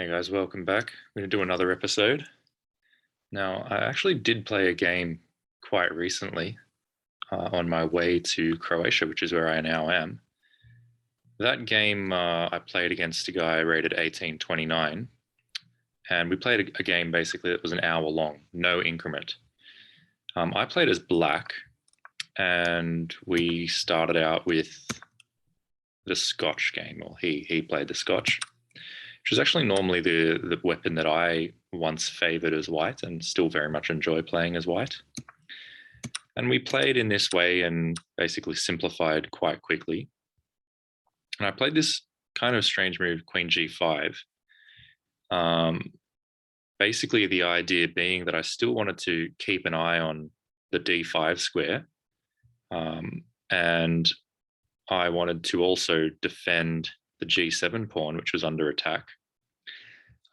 Hey guys, welcome back. We're going to do another episode. Now, I actually did play a game quite recently on my way to Croatia, which is where I now am. That game, I played against a guy rated 1829, and we played a game basically that was an hour long, no increment. I played as black, and we started out with the Scotch game, or he played the Scotch, which is actually normally the weapon that I once favored as white and still very much enjoy playing as white. And we played in this way and basically simplified quite quickly. And I played this kind of strange move, Queen G5. Basically, the idea being that I still wanted to keep an eye on the D5 square. And I wanted to also defend the G7 pawn, which was under attack.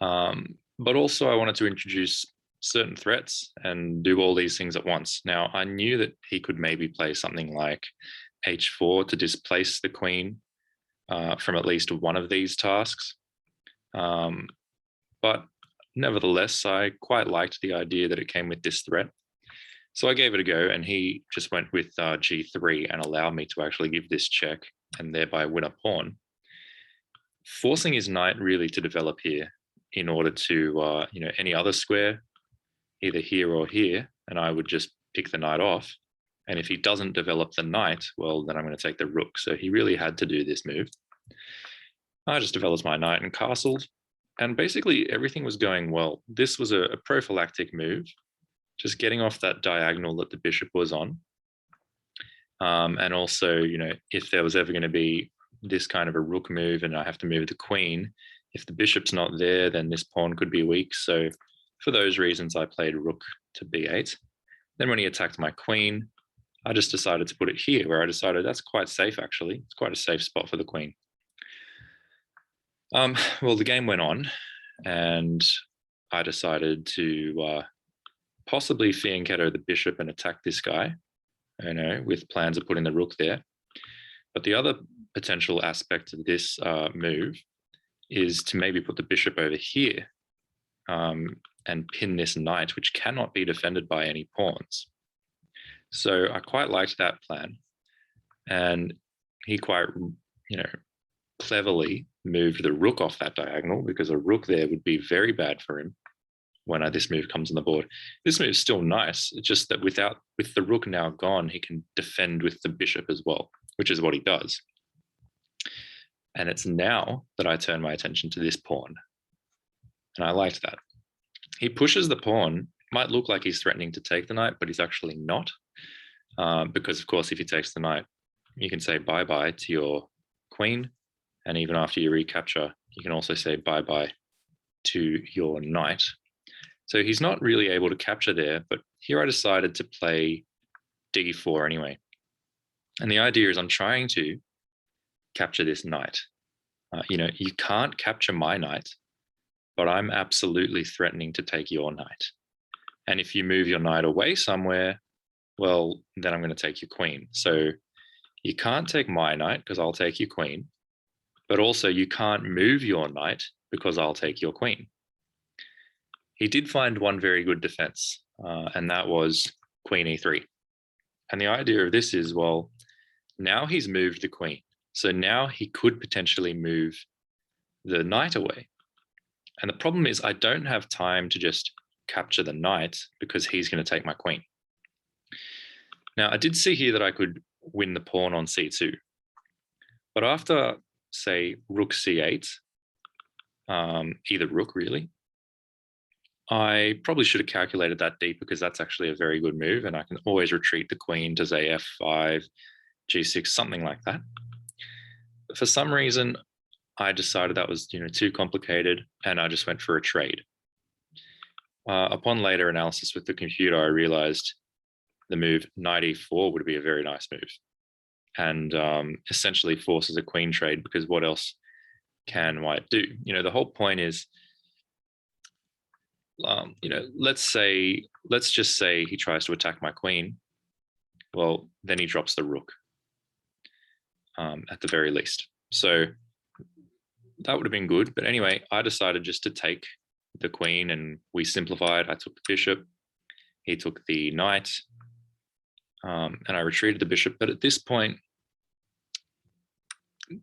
But also I wanted to introduce certain threats and do all these things at once. Now, I knew that he could maybe play something like H4 to displace the queen from at least one of these tasks. But nevertheless, I quite liked the idea that it came with this threat. So I gave it a go, and he just went with G3 and allowed me to actually give this check and thereby win a pawn, forcing his knight really to develop here in order to, any other square, either here or here, and I would just pick the knight off. And if he doesn't develop the knight, well, then I'm going to take the rook. So he really had to do this move. I just developed my knight and castled, and basically everything was going well. This was a prophylactic move, just getting off that diagonal that the bishop was on. And also, if there was ever going to be this kind of a rook move and I have to move the queen, if the bishop's not there, then this pawn could be weak. So for those reasons, I played rook to b8. Then when he attacked my queen, I just decided to put it here, where I decided that's quite safe, actually. It's quite a safe spot for the queen. Well, the game went on, and I decided to possibly fianchetto the bishop and attack this guy, with plans of putting the rook there. But the other potential aspect of this move is to maybe put the bishop over here and pin this knight, which cannot be defended by any pawns. So I quite liked that plan. And he quite, cleverly moved the rook off that diagonal, because a rook there would be very bad for him when this move comes on the board. This move's still nice. It's just that with the rook now gone, he can defend with the bishop as well, which is what he does. And it's now that I turn my attention to this pawn. And I liked that. He pushes the pawn. Might look like he's threatening to take the knight, but he's actually not. Because, of course, if he takes the knight, you can say bye-bye to your queen. And even after you recapture, you can also say bye-bye to your knight. So he's not really able to capture there, but here I decided to play d4 anyway. And the idea is I'm trying to capture this knight. You can't capture my knight, but I'm absolutely threatening to take your knight. And if you move your knight away somewhere, well, then I'm going to take your queen. So you can't take my knight because I'll take your queen, but also you can't move your knight because I'll take your queen. He did find one very good defense, and that was queen e3. And the idea of this is, well, now he's moved the queen. So now he could potentially move the knight away. And the problem is I don't have time to just capture the knight because he's going to take my queen. Now, I did see here that I could win the pawn on c2. But after, say, rook c8, either rook really, I probably should have calculated that deep, because that's actually a very good move, and I can always retreat the queen to, say, f5, g6, something like that. But for some reason, I decided that was too complicated, and I just went for a trade. Upon later analysis with the computer, I realized the move knight e4 would be a very nice move, and essentially forces a queen trade, because what else can white do? The whole point is, let's just say he tries to attack my queen. Well, then he drops the rook at the very least. So that would have been good. But anyway, I decided just to take the queen and we simplified. I took the bishop, he took the knight, and I retreated the bishop. But at this point,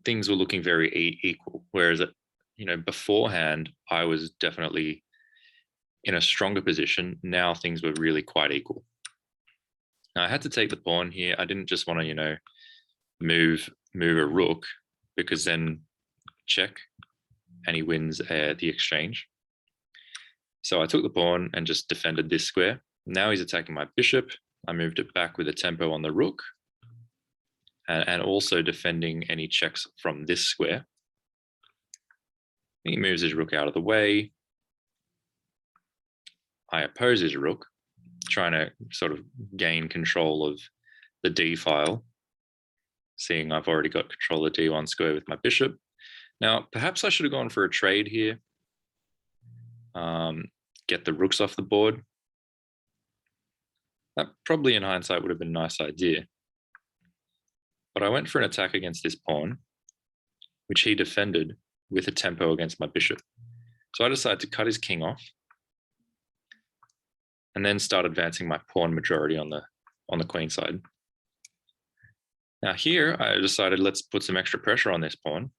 things were looking very equal. Whereas, beforehand, I was definitely in a stronger position. Now things were really quite equal. Now I had to take the pawn here. I didn't just want to, move a rook, because then check and he wins the exchange. So I took the pawn and just defended this square. Now he's attacking my bishop. I moved it back with a tempo on the rook, and also defending any checks from this square. He moves his rook out of the way. I oppose his rook, trying to sort of gain control of the d file, seeing I've already got control of the d1 square with my bishop. Now, perhaps I should have gone for a trade here, get the rooks off the board. That probably in hindsight would have been a nice idea. But I went for an attack against this pawn, which he defended with a tempo against my bishop. So I decided to cut his king off and then start advancing my pawn majority on the queen side. Now here, I decided let's put some extra pressure on this pawn.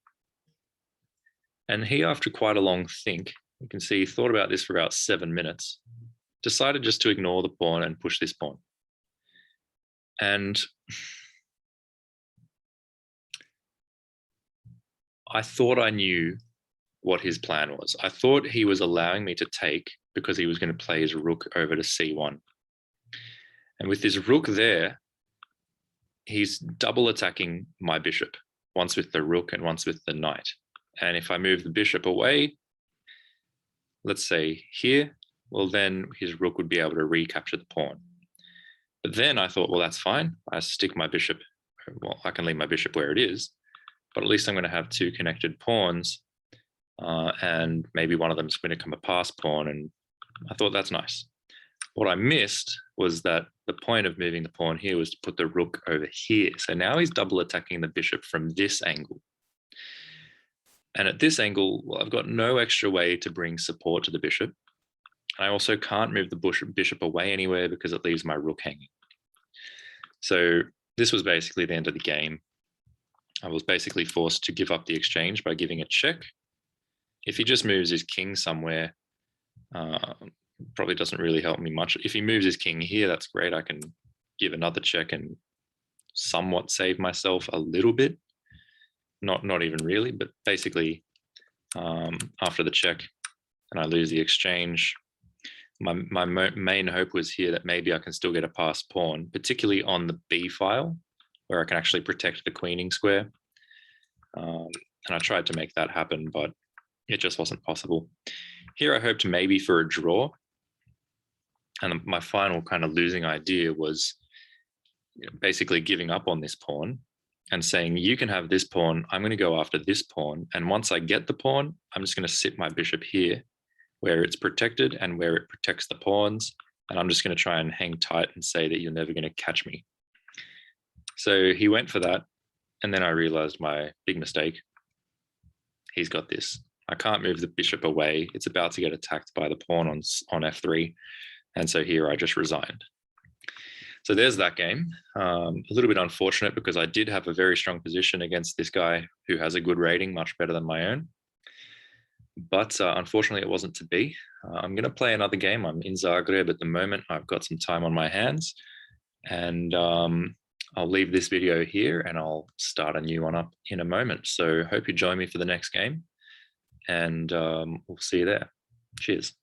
And he, after quite a long think, you can see he thought about this for about 7 minutes, decided just to ignore the pawn and push this pawn. And I thought I knew what his plan was. I thought he was allowing me to take because he was going to play his rook over to c1. And with his rook there, he's double attacking my bishop, once with the rook and once with the knight. And if I move the bishop away, let's say here, well, then his rook would be able to recapture the pawn. But then I thought, well, that's fine. I stick my bishop. Well, I can leave my bishop where it is, but at least I'm going to have two connected pawns, and maybe one of them is going to become a pass pawn. And I thought that's nice. What I missed was that the point of moving the pawn here was to put the rook over here. So now he's double attacking the bishop from this angle. And at this angle, well, I've got no extra way to bring support to the bishop. I also can't move the bishop away anywhere because it leaves my rook hanging. So this was basically the end of the game. I was basically forced to give up the exchange by giving a check. If he just moves his king somewhere, probably doesn't really help me much. If he moves his king here, that's great. I can give another check and somewhat save myself a little bit. Not even really, but basically after the check and I lose the exchange, my main hope was here that maybe I can still get a passed pawn, particularly on the b file, where I can actually protect the queening square. And I tried to make that happen, but it just wasn't possible. Here I hoped maybe for a draw. And my final kind of losing idea was basically giving up on this pawn and saying, you can have this pawn, I'm going to go after this pawn. And once I get the pawn, I'm just going to sit my bishop here where it's protected and where it protects the pawns. And I'm just going to try and hang tight and say that you're never going to catch me. So he went for that. And then I realized my big mistake. He's got this. I can't move the bishop away. It's about to get attacked by the pawn on f3. And so here I just resigned. So there's that game. A little bit unfortunate because I did have a very strong position against this guy who has a good rating, much better than my own. But unfortunately, it wasn't to be. I'm going to play another game. I'm in Zagreb at the moment. I've got some time on my hands. And I'll leave this video here and I'll start a new one up in a moment. So hope you join me for the next game. And we'll see you there. Cheers.